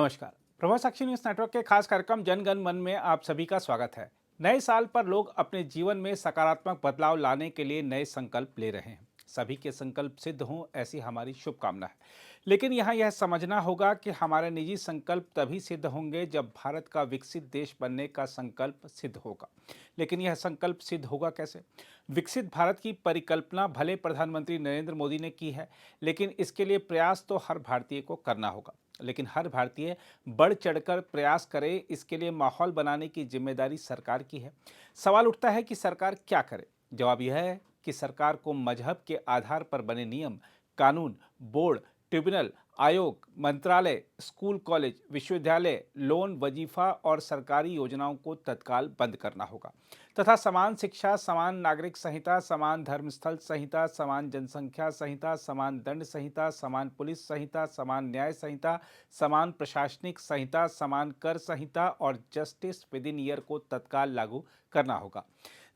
नमस्कार। प्रभा साक्षी news network के खास कार्यक्रम जन गण मन में आप सभी का स्वागत है। नए साल पर लोग अपने जीवन में सकारात्मक बदलाव लाने के लिए नए संकल्प ले रहे हैं। सभी के संकल्प सिद्ध हों, ऐसी हमारी शुभकामना है। लेकिन यहाँ यह समझना होगा कि हमारे निजी संकल्प तभी सिद्ध होंगे जब भारत का विकसित देश बनने का संकल्प सिद्ध होगा। लेकिन यह संकल्प सिद्ध होगा कैसे? विकसित भारत की परिकल्पना भले प्रधानमंत्री नरेंद्र मोदी ने की है, लेकिन इसके लिए प्रयास तो हर भारतीय को करना होगा। लेकिन हर भारतीय बढ़ चढ़कर प्रयास करे, इसके लिए माहौल बनाने की जिम्मेदारी सरकार की है। सवाल उठता है कि सरकार क्या करे? जवाब यह है कि सरकार को मजहब के आधार पर बने नियम, कानून, बोर्ड, ट्रिब्यूनल, आयोग, मंत्रालय, स्कूल, कॉलेज, विश्वविद्यालय, लोन, वजीफा और सरकारी योजनाओं को तत्काल बंद करना होगा तथा समान शिक्षा, समान नागरिक संहिता, समान धर्मस्थल संहिता, समान जनसंख्या संहिता, समान दंड संहिता, समान पुलिस संहिता, समान न्याय संहिता, समान प्रशासनिक संहिता, समान कर संहिता और जस्टिस विद इन ईयर को तत्काल लागू करना होगा।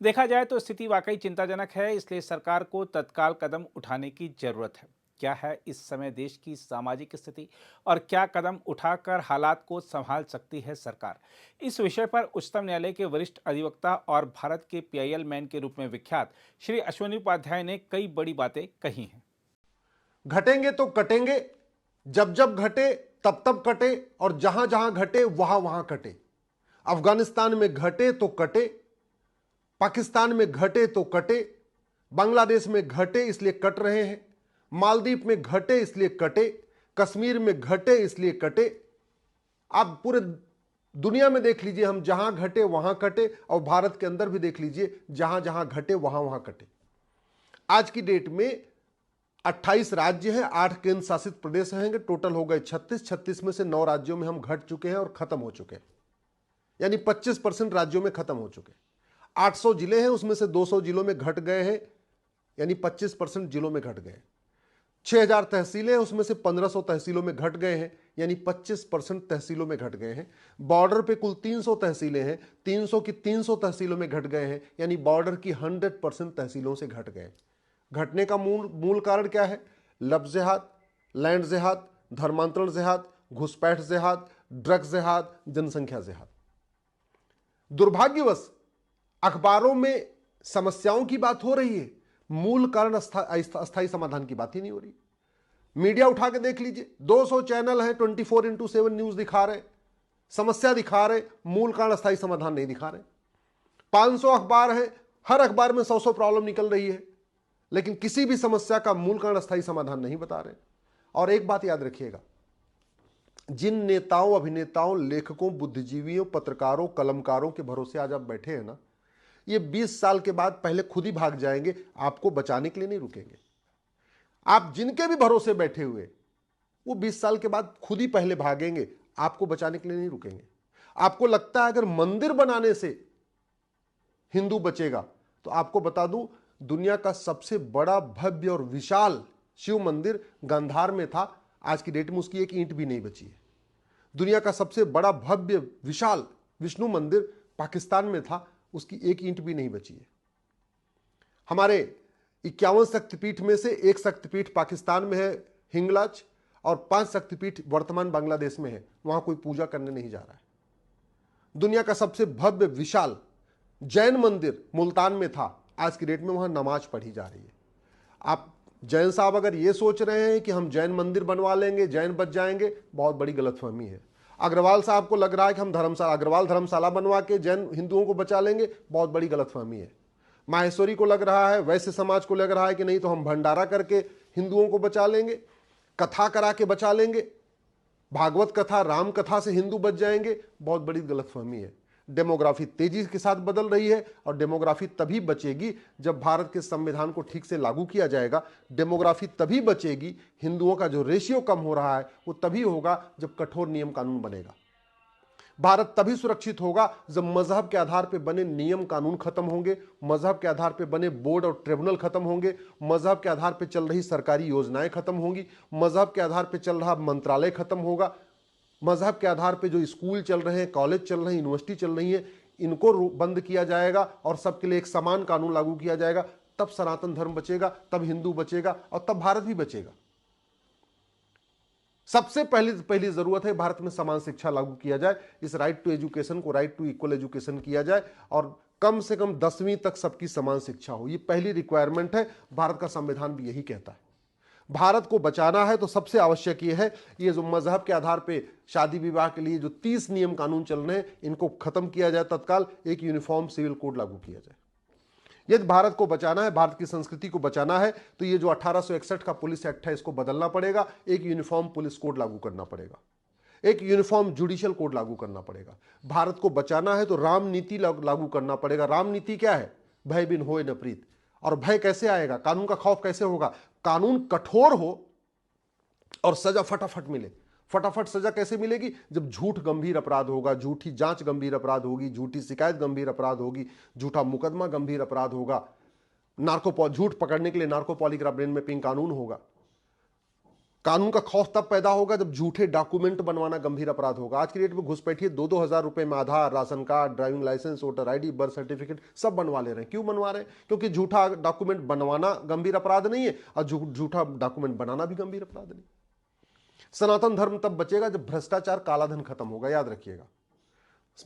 देखा जाए तो स्थिति वाकई चिंताजनक है, इसलिए सरकार को तत्काल कदम उठाने की जरूरत है। क्या है इस समय देश की सामाजिक स्थिति और क्या कदम उठाकर हालात को संभाल सकती है सरकार? इस विषय पर उच्चतम न्यायालय के वरिष्ठ अधिवक्ता और भारत के पीआईएल मैन के रूप में विख्यात श्री अश्विनी उपाध्याय ने कई बड़ी बातें कही हैं। घटेंगे तो कटेंगे, जब जब घटे तब तब कटे और जहां जहां घटे वहां वहां कटे। अफगानिस्तान में घटे तो कटे, पाकिस्तान में घटे तो कटे, बांग्लादेश में घटे इसलिए कट रहे हैं, मालदीव में घटे इसलिए कटे, कश्मीर में घटे इसलिए कटे। आप पूरे दुनिया में देख लीजिए, हम जहां घटे वहां कटे, और भारत के अंदर भी देख लीजिए, जहां जहां घटे वहां वहां कटे। आज की डेट में 28 राज्य हैं, 8 केंद्र शासित प्रदेश हैं, टोटल हो गए 36। 36 में से 9 राज्यों में हम घट चुके हैं और खत्म हो चुके हैं, यानी 25% राज्यों में खत्म हो चुके हैं। 800 जिले हैं, उसमें से 200 जिलों में घट गए हैं, यानी 25% जिलों में घट गए। 6000 तहसीलें हैं, उसमें से 1500 तहसीलों में घट गए हैं, यानी 25% तहसीलों में घट गए हैं। बॉर्डर पे कुल 300 तहसीलें हैं, 300 की 300 तहसीलों में घट गए हैं, यानी बॉर्डर की 100% तहसीलों से घट गए। घटने का मूल कारण क्या है? लफ्ज़ जिहाद, लैंड जिहाद, धर्मांतरण जिहाद, घुसपैठ जिहाद, ड्रग्स जिहाद, जनसंख्या जिहाद। दुर्भाग्यवश अखबारों में समस्याओं की बात हो रही है, मूल कारण अस्थायी समाधान की बात ही नहीं हो रही। मीडिया उठा के देख लीजिए, 200 चैनल हैं, 24x7 न्यूज दिखा रहे, समस्या दिखा रहे, मूल कारण अस्थायी समाधान नहीं दिखा रहे। 500 अखबार हैं, हर अखबार में 100 प्रॉब्लम निकल रही है, लेकिन किसी भी समस्या का मूल कारण अस्थायी समाधान नहीं बता रहे। और एक बात याद रखिएगा, जिन नेताओं, अभिनेताओं, लेखकों, बुद्धिजीवियों, पत्रकारों, कलमकारों के भरोसे आज आप बैठे हैं ना, ये 20 साल के बाद पहले खुद ही भाग जाएंगे, आपको बचाने के लिए नहीं रुकेंगे। आप जिनके भी भरोसे बैठे हुए, वो 20 साल के बाद खुद ही पहले भागेंगे, आपको बचाने के लिए नहीं रुकेंगे। आपको लगता है अगर मंदिर बनाने से हिंदू बचेगा, तो आपको बता दूं, दुनिया का सबसे बड़ा भव्य और विशाल शिव मंदिर गांधार में था, आज की डेट में उसकी एक ईंट भी नहीं बची है। दुनिया का सबसे बड़ा भव्य विशाल विष्णु मंदिर पाकिस्तान में था, उसकी एक ईंट भी नहीं बची है। हमारे 51 शक्तिपीठ में से एक शक्तिपीठ पाकिस्तान में है, हिंगलाज, और 5 शक्तिपीठ वर्तमान बांग्लादेश में है, वहां कोई पूजा करने नहीं जा रहा है। दुनिया का सबसे भव्य विशाल जैन मंदिर मुल्तान में था, आज की डेट में वहां नमाज पढ़ी जा रही है। आप जैन साहब अगर ये सोच रहे हैं कि हम जैन मंदिर बनवा लेंगे, जैन बच जाएंगे, बहुत बड़ी गलतफहमी है। अग्रवाल साहब को लग रहा है कि हम अग्रवाल धर्मशाला बनवा के जैन हिंदुओं को बचा लेंगे, बहुत बड़ी गलतफहमी है। माहेश्वरी को लग रहा है, वैश्य समाज को लग रहा है कि नहीं तो हम भंडारा करके हिंदुओं को बचा लेंगे, कथा करा के बचा लेंगे, भागवत कथा, राम कथा से हिंदू बच जाएंगे, बहुत बड़ी गलतफहमी है। डेमोग्राफी तेजी के साथ बदल रही है, और डेमोग्राफी तभी बचेगी जब भारत के संविधान को ठीक से लागू किया जाएगा। डेमोग्राफी तभी बचेगी, हिंदुओं का जो रेशियो कम हो रहा है वो तभी होगा जब कठोर नियम कानून बनेगा। भारत तभी सुरक्षित होगा जब मजहब के आधार पर बने नियम कानून खत्म होंगे, मजहब के आधार पर बने बोर्ड और ट्रिब्यूनल खत्म होंगे, मजहब के आधार पर चल रही सरकारी योजनाएं खत्म होंगी, मजहब के आधार पर चल रहा मंत्रालय खत्म होगा, मजहब के आधार पे जो स्कूल चल रहे हैं, कॉलेज चल रहे हैं, यूनिवर्सिटी चल रही है, इनको बंद किया जाएगा और सबके लिए एक समान कानून लागू किया जाएगा। तब सनातन धर्म बचेगा, तब हिंदू बचेगा और तब भारत भी बचेगा। सबसे पहली पहली जरूरत है भारत में समान शिक्षा लागू किया जाए, इस राइट टू एजुकेशन को राइट टू इक्वल एजुकेशन किया जाए और कम से कम 10वीं तक सबकी समान शिक्षा हो। ये पहली रिक्वायरमेंट है, भारत का संविधान भी यही कहता है। भारत को बचाना है तो सबसे आवश्यक ये है, ये जो मजहब के आधार पे शादी विवाह के लिए जो 30 नियम कानून चल रहे हैं, इनको खत्म किया जाए तत्काल। एक यूनिफॉर्म सिविल कोड लागू किया जाए। यदि भारत को बचाना है, भारत की संस्कृति को बचाना है, तो ये जो 1861 का पुलिस एक्ट है इसको बदलना पड़ेगा। एक यूनिफॉर्म पुलिस कोड लागू करना पड़ेगा, एक यूनिफॉर्म जुडिशियल कोड लागू करना पड़ेगा। भारत को बचाना है तो राम नीति लागू करना पड़ेगा। राम नीति क्या है? भय बिन होए न प्रीत। और भय कैसे आएगा? कानून का खौफ कैसे होगा? कानून कठोर हो और सजा फटाफट मिले। फटाफट सजा कैसे मिलेगी? जब झूठ गंभीर अपराध होगा, झूठी जांच गंभीर अपराध होगी, झूठी शिकायत गंभीर अपराध होगी, झूठा मुकदमा गंभीर अपराध होगा, झूठ पकड़ने के लिए नार्को पॉलीग्राफ ब्रेन मैपिंग कानून होगा। कानून का खौफ तब पैदा होगा जब झूठे डॉक्यूमेंट बनवाना गंभीर अपराध होगा। आज की डेट में घुसपैठिए 2-2 हजार रुपए में Aadhaar, ration card, driving licence, voter ID, birth certificate सब बनवा ले रहे हैं। क्यों बनवा रहे हैं? क्योंकि झूठा डॉक्यूमेंट बनवाना गंभीर अपराध नहीं है और झूठा डॉक्यूमेंट बनाना भी गंभीर अपराध नहीं। सनातन धर्म तब बचेगा जब भ्रष्टाचार, कालाधन खत्म होगा। याद रखिएगा,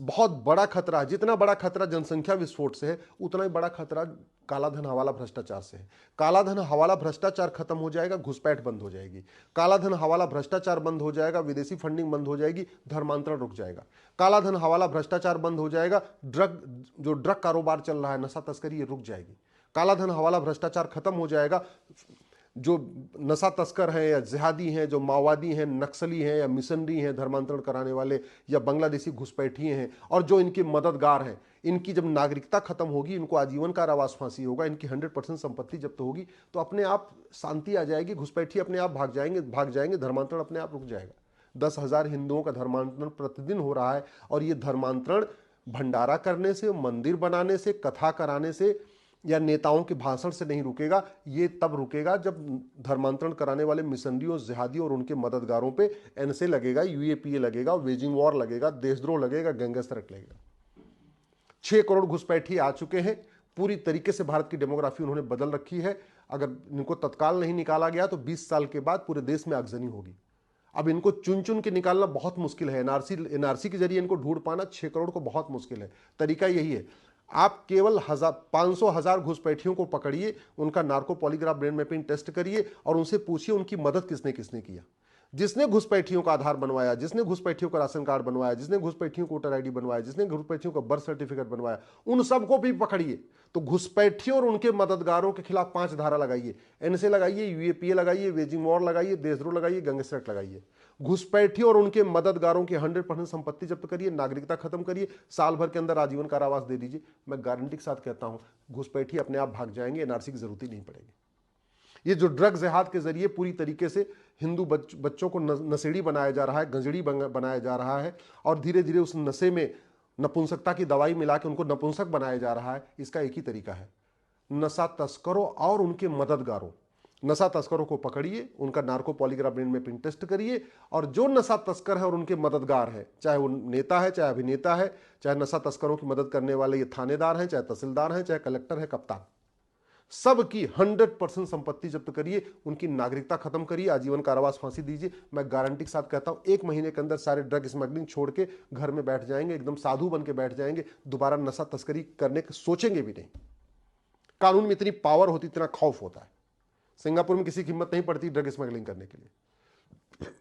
बहुत बड़ा खतरा है। जितना बड़ा खतरा जनसंख्या विस्फोट से है, उतना ही बड़ा खतरा कालाधन, हवाला, भ्रष्टाचार से है। कालाधन, हवाला, भ्रष्टाचार खत्म हो जाएगा, घुसपैठ बंद हो जाएगी। कालाधन, हवाला, भ्रष्टाचार बंद हो जाएगा, विदेशी फंडिंग बंद हो जाएगी, धर्मांतरण रुक जाएगा। कालाधन, हवाला, भ्रष्टाचार बंद हो जाएगा, जो ड्रग कारोबार चल रहा है, नशा तस्करी, ये रुक जाएगी। कालाधन, हवाला, भ्रष्टाचार खत्म हो जाएगा। जो नशा तस्कर हैं या जिहादी हैं, जो माओवादी हैं, नक्सली हैं या मिशनरी हैं, धर्मांतरण कराने वाले या बांग्लादेशी घुसपैठिए हैं, और जो इनके मददगार हैं, इनकी जब नागरिकता खत्म होगी, इनको आजीवन कारावास, फांसी होगा, इनकी 100% संपत्ति जब्त होगी, तो अपने आप शांति आ जाएगी, घुसपैठिए अपने आप भाग जाएंगे, धर्मांतरण अपने आप रुक जाएगा। 10,000 हिंदुओं का धर्मांतरण प्रतिदिन हो रहा है, और ये धर्मांतरण भंडारा करने से, मंदिर बनाने से, कथा कराने से या नेताओं के भाषण से नहीं रुकेगा। ये तब रुकेगा जब धर्मांतरण कराने वाले मिशनरियों, जिहादियों और उनके मददगारों पे एनएसए लगेगा, यूएपीए लगेगा, वेजिंग वॉर लगेगा, देशद्रोह लगेगा, गैंगस्टर लगेगा। 6 करोड़ घुसपैठी आ चुके हैं। पूरी तरीके से भारत की डेमोग्राफी उन्होंने बदल रखी है। अगर इनको तत्काल नहीं निकाला गया तो 20 साल के बाद पूरे देश में आगजनी होगी। अब इनको चुन चुन के निकालना बहुत मुश्किल है। एनआरसी के जरिए इनको ढूंढ पाना 6 करोड़ को बहुत मुश्किल है। तरीका यही है, आप केवल 500,000 घुसपैठियों को पकड़िए, उनका narco polygraph brain mapping test करिए और उनसे पूछिए उनकी मदद किसने किसने किया। जिसने घुसपैठियों का आधार बनवाया, जिसने घुसपैठियों का राशन कार्ड बनवाया, जिसने घुसपैठियों को वोटर आईडी बनवाया, जिसने घुसपैठियों का बर्थ सर्टिफिकेट बनवाया, उन सबको भी पकड़िए। तो घुसपैठियों और उनके मददगारों के खिलाफ 5 धारा लगाइए, एनएसए लगाइए, यूएपीए लगाइए, वेजिंग वॉर लगाइए, देशद्रोह लगाइए, गैंगस्टर एक्ट लगाइए। घुसपैठियों और उनके मददगारों की 100% संपत्ति जब्त करिए, नागरिकता खत्म करिए, साल भर के अंदर आजीवन कारावास दे दीजिए। मैं गारंटी के साथ कहता हूं, घुसपैठी अपने आप भाग जाएंगे, एनआरसी की जरूरत ही नहीं पड़ेगी। ये जो ड्रग जिहाद के जरिए पूरी तरीके से हिंदू बच्चों को नशेड़ी बनाया जा रहा है, गंजड़ी बनाया जा रहा है, और धीरे धीरे उस नशे में नपुंसकता की दवाई मिला के उनको नपुंसक बनाया जा रहा है। इसका एक ही तरीका है, नशा तस्करों और उनके मददगारों, नशा तस्करों को पकड़िए, उनका narco polygraph brain mapping test करिए, और जो नशा तस्कर है और उनके मददगार हैं, चाहे वो नेता है, चाहे अभिनेता है, चाहे नशा तस्करों की मदद करने वाले ये थानेदार हैं, चाहे तहसीलदार हैं, चाहे कलेक्टर है, कप्तान, सबकी 100% संपत्ति जब्त करिए, उनकी नागरिकता खत्म करिए, आजीवन कारावास, फांसी दीजिए। मैं गारंटी के साथ कहता हूं, 1 महीने के अंदर सारे ड्रग स्मगलिंग छोड़ के घर में बैठ जाएंगे, एकदम साधु बन के बैठ जाएंगे, दोबारा नशा तस्करी करने के सोचेंगे भी नहीं। कानून में इतनी पावर होती, इतना खौफ होता है। सिंगापुर में किसी की हिम्मत नहीं पड़ती ड्रग स्मगलिंग करने के लिए।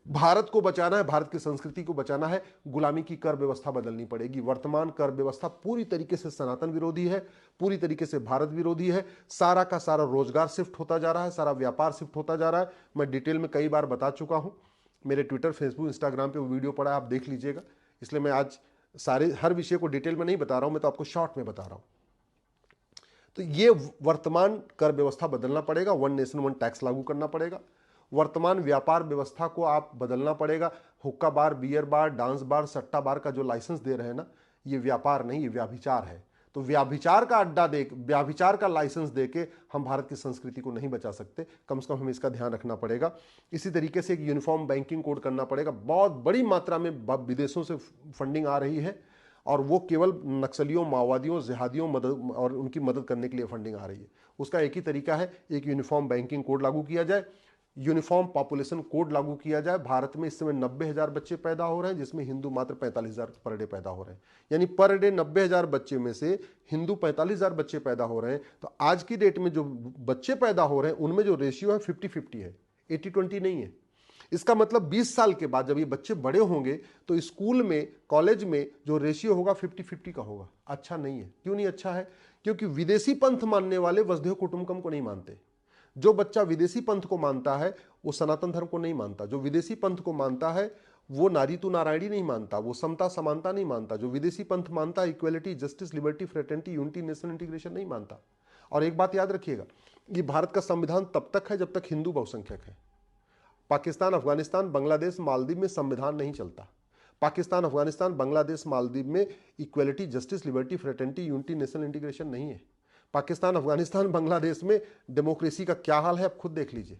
भारत को बचाना है, भारत की संस्कृति को बचाना है, गुलामी की कर व्यवस्था बदलनी पड़ेगी। वर्तमान कर व्यवस्था पूरी तरीके से सनातन विरोधी है, पूरी तरीके से भारत विरोधी है। सारा का सारा रोजगार शिफ्ट होता जा रहा है, सारा व्यापार शिफ्ट होता जा रहा है। मैं डिटेल में कई बार बता चुका हूं, मेरे ट्विटर, फेसबुक, इंस्टाग्राम पे वो वीडियो पड़ा है, आप देख लीजिएगा। इसलिए मैं आज हर विषय को डिटेल में नहीं बता रहा हूं, मैं तो आपको शॉर्ट में बता रहा हूं। तो ये वर्तमान कर व्यवस्था बदलना पड़ेगा, 1 नेशन 1 टैक्स लागू करना पड़ेगा। वर्तमान व्यापार व्यवस्था को आप बदलना पड़ेगा। हुक्का बार, बियर बार, डांस बार, सट्टा बार का जो लाइसेंस दे रहे हैं ना, ये व्यापार नहीं, ये व्याभिचार है। तो व्याभिचार का अड्डा व्याभिचार का लाइसेंस देके हम भारत की संस्कृति को नहीं बचा सकते। कम से कम हमें इसका ध्यान रखना पड़ेगा। इसी तरीके से एक यूनिफॉर्म बैंकिंग कोड करना पड़ेगा। बहुत बड़ी मात्रा में विदेशों से फंडिंग आ रही है, और वो केवल नक्सलियों, माओवादियों, जिहादियों और उनकी मदद करने के लिए फंडिंग आ रही है। उसका एक ही तरीका है, एक यूनिफॉर्म बैंकिंग कोड लागू किया जाए। यूनिफॉर्म पॉपुलेशन कोड लागू किया जाए। भारत में इस समय 90,000 बच्चे पैदा हो रहे हैं, जिसमें हिंदू मात्र 45,000 पर डे पैदा हो रहे हैं। यानी पर डे 90,000 बच्चे में से हिंदू 45,000 बच्चे पैदा हो रहे हैं। तो आज की डेट में जो बच्चे पैदा हो रहे हैं उनमें जो रेशियो है 50-50 है, 80-20 नहीं है। इसका मतलब 20 साल के बाद जब ये बच्चे बड़े होंगे तो स्कूल में, कॉलेज में जो रेशियो होगा 50-50 का होगा। अच्छा नहीं है। क्यों नहीं अच्छा है? क्योंकि विदेशी पंथ मानने वाले वसुधैव कुटुंबकम को नहीं मानते। जो बच्चा विदेशी पंथ को मानता है वो सनातन धर्म को नहीं मानता। जो विदेशी पंथ को मानता है वो नारी तू नारायणी नहीं मानता, वो समता समानता नहीं मानता। जो विदेशी पंथ मानता है equality, justice, liberty, fraternity, unity, national integration नहीं मानता। और एक बात याद रखिएगा, ये भारत का संविधान तब तक है जब तक हिंदू बहुसंख्यक है। पाकिस्तान, अफगानिस्तान, बांग्लादेश, मालदीव में संविधान नहीं चलता। पाकिस्तान, अफगानिस्तान, बांग्लादेश, मालदीव में equality, justice, liberty, fraternity, unity, national integration नहीं है। पाकिस्तान, अफगानिस्तान, बांग्लादेश में डेमोक्रेसी का क्या हाल है आप खुद देख लीजिए।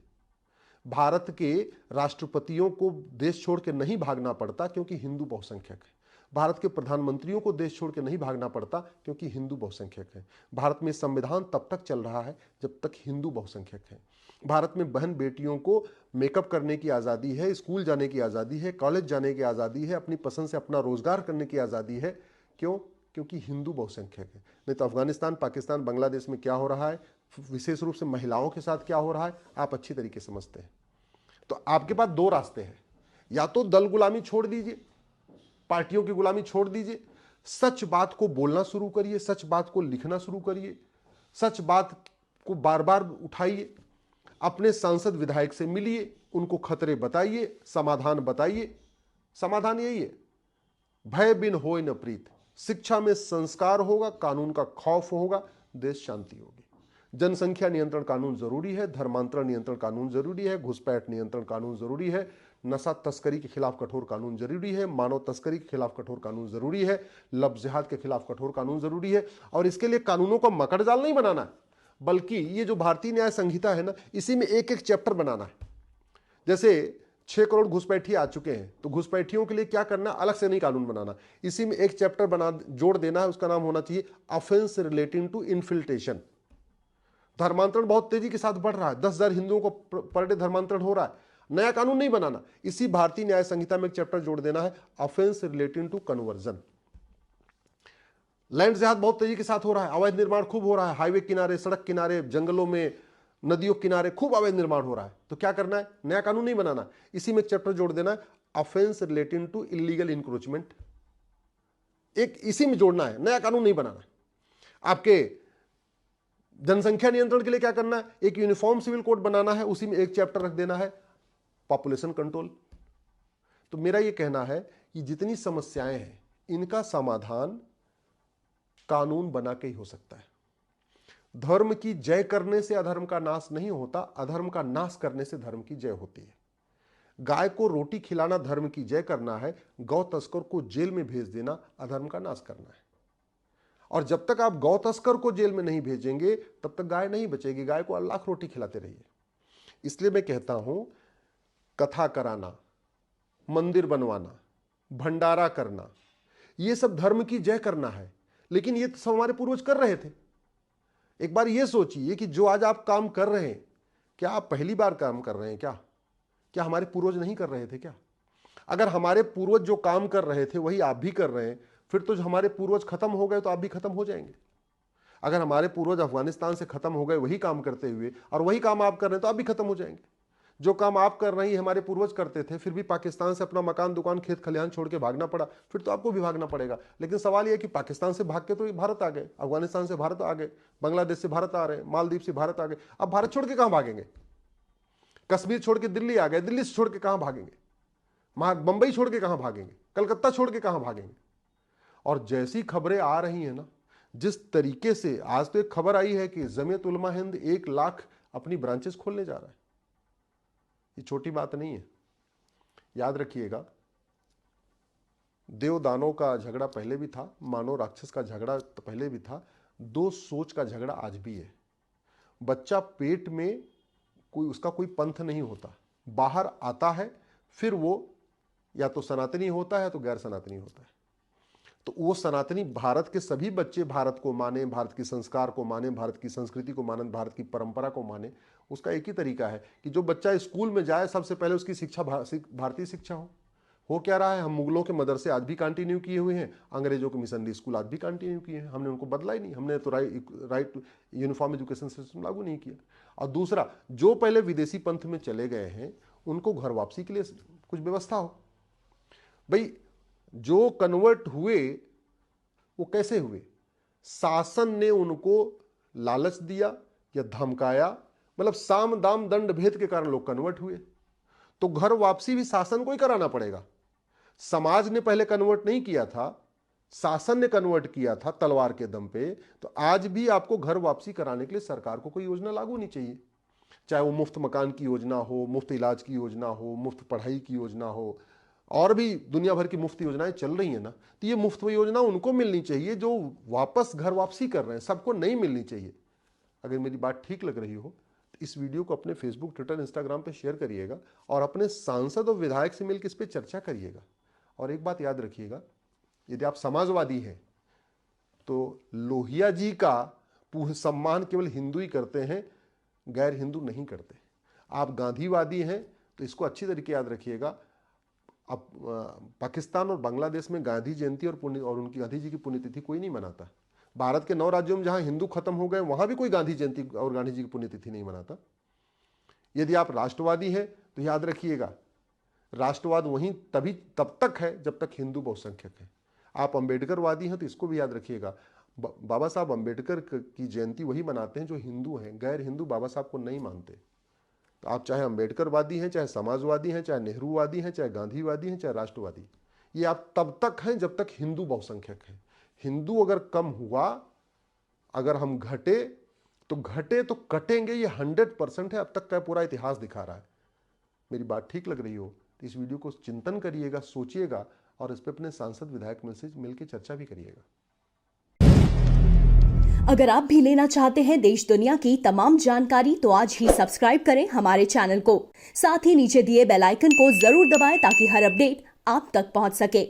भारत के राष्ट्रपतियों को देश छोड़ के नहीं भागना पड़ता क्योंकि हिंदू बहुसंख्यक है। भारत के प्रधानमंत्रियों को देश छोड़ के नहीं भागना पड़ता क्योंकि हिंदू बहुसंख्यक है। भारत में संविधान तब तक चल रहा है जब तक हिंदू बहुसंख्यक है। भारत में बहन बेटियों को मेकअप करने की आज़ादी है, स्कूल जाने की आज़ादी है, कॉलेज जाने की आज़ादी है, अपनी पसंद से अपना रोजगार करने की आज़ादी है। क्यों? क्योंकि हिंदू बहुसंख्यक है। नहीं तो अफगानिस्तान, पाकिस्तान, बांग्लादेश में क्या हो रहा है, विशेष रूप से महिलाओं के साथ क्या हो रहा है, आप अच्छी तरीके से समझते हैं। तो आपके पास दो रास्ते हैं, या तो दल गुलामी छोड़ दीजिए, पार्टियों की गुलामी छोड़ दीजिए, सच बात को बोलना शुरू करिए, सच बात को लिखना शुरू करिए, सच बात को बार बार उठाइए, अपने सांसद विधायक से मिलिए, उनको खतरे बताइए, समाधान बताइए। समाधान यही है, भय बिन होय न प्रीत। शिक्षा में संस्कार होगा, कानून का खौफ होगा, देश शांति होगी। जनसंख्या नियंत्रण कानून जरूरी है, धर्मांतरण नियंत्रण कानून जरूरी है, घुसपैठ नियंत्रण कानून जरूरी है, नशा तस्करी के खिलाफ कठोर कानून जरूरी है, मानव तस्करी के खिलाफ कठोर कानून जरूरी है, लव जिहाद के खिलाफ कठोर कानून जरूरी है। और इसके लिए कानूनों का मकड़जाल नहीं बनाना है, बल्कि ये जो भारतीय न्याय संहिता है ना, इसी में एक एक चैप्टर बनाना है। जैसे 6 करोड़ घुसपैठी आ चुके हैं, तो घुसपैठियों के लिए क्या करना, अलग से नहीं कानून बनाना, इसी में एक चैप्टर बना जोड़ देना है। उसका नाम होना चाहिए ऑफेंस रिलेटिंग टू इन्फिल्ट्रेशन। धर्मांतरण बहुत तेजी के साथ बढ़ रहा है, 10,000 हिंदुओं को पर डे धर्मांतरण हो रहा है। नया कानून नहीं बनाना, इसी भारतीय न्याय संहिता में एक चैप्टर जोड़ देना है, offence relating to conversion. Land जिहाद बहुत तेजी के साथ हो रहा है, अवैध निर्माण खूब हो रहा है, हाईवे किनारे, सड़क किनारे, जंगलों में, नदियों किनारे खूब अवैध निर्माण हो रहा है। तो क्या करना है, नया कानून नहीं बनाना, इसी में एक चैप्टर जोड़ देना है, offence relating to illegal encroachment. एक इसी में जोड़ना है, नया कानून नहीं बनाना। आपके जनसंख्या नियंत्रण के लिए क्या करना है, एक यूनिफॉर्म सिविल कोड बनाना है, उसी में एक चैप्टर रख देना है पॉपुलेशन कंट्रोल। तो मेरा यह कहना है कि जितनी समस्याएं हैं इनका समाधान कानून बना के ही हो सकता है। धर्म की जय करने से अधर्म का नाश नहीं होता, अधर्म का नाश करने से धर्म की जय होती है। गाय को रोटी खिलाना धर्म की जय करना है, गौ तस्कर को जेल में भेज देना अधर्म का नाश करना है। और जब तक आप गौ तस्कर को जेल में नहीं भेजेंगे तब तक गाय नहीं बचेगी। गाय को लाख रोटी खिलाते रहिए। इसलिए मैं कहता हूं, कथा कराना, मंदिर बनवाना, भंडारा करना, यह सब धर्म की जय करना है। लेकिन ये तो सब हमारे पूर्वज कर रहे थे। एक बार ये सोचिए कि जो आज आप काम कर रहे हैं, क्या आप पहली बार काम कर रहे हैं? क्या हमारे पूर्वज नहीं कर रहे थे क्या? अगर हमारे पूर्वज जो काम कर रहे थे वही आप भी कर रहे हैं, फिर तो जो हमारे पूर्वज खत्म हो गए तो आप भी खत्म हो जाएंगे। अगर हमारे पूर्वज अफगानिस्तान से खत्म हो गए वही काम करते हुए, और वही काम आप कर रहे हैं, तो आप भी खत्म हो जाएंगे। जो काम आप कर रही हैं हमारे पूर्वज करते थे, फिर भी पाकिस्तान से अपना मकान, दुकान, खेत खलिहान छोड़ के भागना पड़ा, फिर तो आपको भी भागना पड़ेगा। लेकिन सवाल यह कि पाकिस्तान से भाग के तो भारत आ गए, अफगानिस्तान से भारत आ गए, बांग्लादेश से भारत आ रहे हैं, मालदीव से भारत आ गए। अब भारत छोड़ के कहां भागेंगे? कश्मीर छोड़ के दिल्ली आ गए, दिल्ली से छोड़ के कहां भागेंगे? बंबई छोड़ के कहां भागेंगे? कलकत्ता छोड़ के कहां भागेंगे? और जैसी खबरें आ रही हैं ना, जिस तरीके से आज तो एक खबर आई है कि जमीयत उलमा हिंद 1 लाख अपनी ब्रांचेस खोलने जा रहा है। ये छोटी बात नहीं है। याद रखिएगा, देव दानव का झगड़ा पहले भी था, मानव राक्षस का झगड़ा तो पहले भी था, दो सोच का झगड़ा आज भी है। बच्चा पेट में उसका कोई पंथ नहीं होता, बाहर आता है, फिर वो या तो सनातनी होता है तो गैर सनातनी होता है। तो वो सनातनी, भारत के सभी बच्चे भारत को माने, भारत के संस्कार को माने, भारत की संस्कृति को माने, भारत की परंपरा को माने, उसका एक ही तरीका है कि जो बच्चा स्कूल में जाए सबसे पहले उसकी शिक्षा भारतीय शिक्षा हो क्या रहा है? हम मुगलों के मदरसे आज भी कंटिन्यू किए हुए हैं, अंग्रेजों के मिशनरी स्कूल आज भी कंटिन्यू किए हैं, हमने उनको बदला ही नहीं, हमने तो राइट यूनिफॉर्म एजुकेशन सिस्टम लागू नहीं किया। और दूसरा, जो पहले विदेशी पंथ में चले गए हैं उनको घर वापसी के लिए कुछ व्यवस्था हो। भाई जो कन्वर्ट हुए वो कैसे हुए? शासन ने उनको लालच दिया या धमकाया, मतलब साम दाम दंड भेद के कारण लोग कन्वर्ट हुए। तो घर वापसी भी शासन को ही कराना पड़ेगा। समाज ने पहले कन्वर्ट नहीं किया था, शासन ने कन्वर्ट किया था तलवार के दम पे। तो आज भी आपको घर वापसी कराने के लिए सरकार को कोई योजना लागू होनी चाहिए, चाहे वो मुफ्त मकान की योजना हो, मुफ्त इलाज की योजना हो, मुफ्त पढ़ाई की योजना हो, और भी दुनिया भर की मुफ्त योजनाएं चल रही है ना। तो ये मुफ्त योजना उनको मिलनी चाहिए जो वापस घर वापसी कर रहे हैं, सबको नहीं मिलनी चाहिए। अगर मेरी बात ठीक लग रही हो तो इस वीडियो को अपने फेसबुक, ट्विटर, इंस्टाग्राम पे शेयर करिएगा और अपने सांसद और विधायक से मिलकर इस पर चर्चा करिएगा। और एक बात याद रखिएगा, यदि आप समाजवादी हैं तो लोहिया जी का सम्मान केवल हिंदू ही करते हैं, गैर हिंदू नहीं करते। आप गांधीवादी हैं तो इसको अच्छी तरीके याद रखिएगा। अब पाकिस्तान और बांग्लादेश में गांधी जयंती और उनकी गांधी जी की पुण्यतिथि कोई नहीं मनाता। भारत के 9 राज्यों में जहां हिंदू खत्म हो गए वहां भी कोई गांधी जयंती और गांधी जी की पुण्यतिथि नहीं मनाता। यदि आप राष्ट्रवादी हैं तो याद रखिएगा, राष्ट्रवाद वहीं तब तक है जब तक हिंदू बहुसंख्यक है। आप अंबेडकरवादी हैं तो इसको भी याद रखिएगा, बाबा साहब अंबेडकर की जयंती वही मनाते हैं जो हिंदू हैं, गैर हिंदू बाबा साहब को नहीं मानते। तो आप चाहे अंबेडकरवादी हैं, चाहे समाजवादी हैं, चाहे नेहरूवादी हैं, चाहे गांधीवादी हैं, चाहे राष्ट्रवादी, ये आप तब तक हैं जब तक हिंदू बहुसंख्यक है। हिंदू अगर कम हुआ, अगर हम घटे तो कटेंगे, ये 100% है। अब तक का पूरा इतिहास दिखा रहा है। मेरी बात ठीक लग रही हो तो इस वीडियो को चिंतन करिएगा, सोचिएगा और इस पर अपने सांसद विधायक मिलकर चर्चा भी करिएगा। अगर आप भी लेना चाहते हैं देश दुनिया की तमाम जानकारी तो आज ही सब्सक्राइब करें हमारे चैनल को। साथ ही नीचे दिए बेल आइकन को जरूर दबाएं ताकि हर अपडेट आप तक पहुंच सके।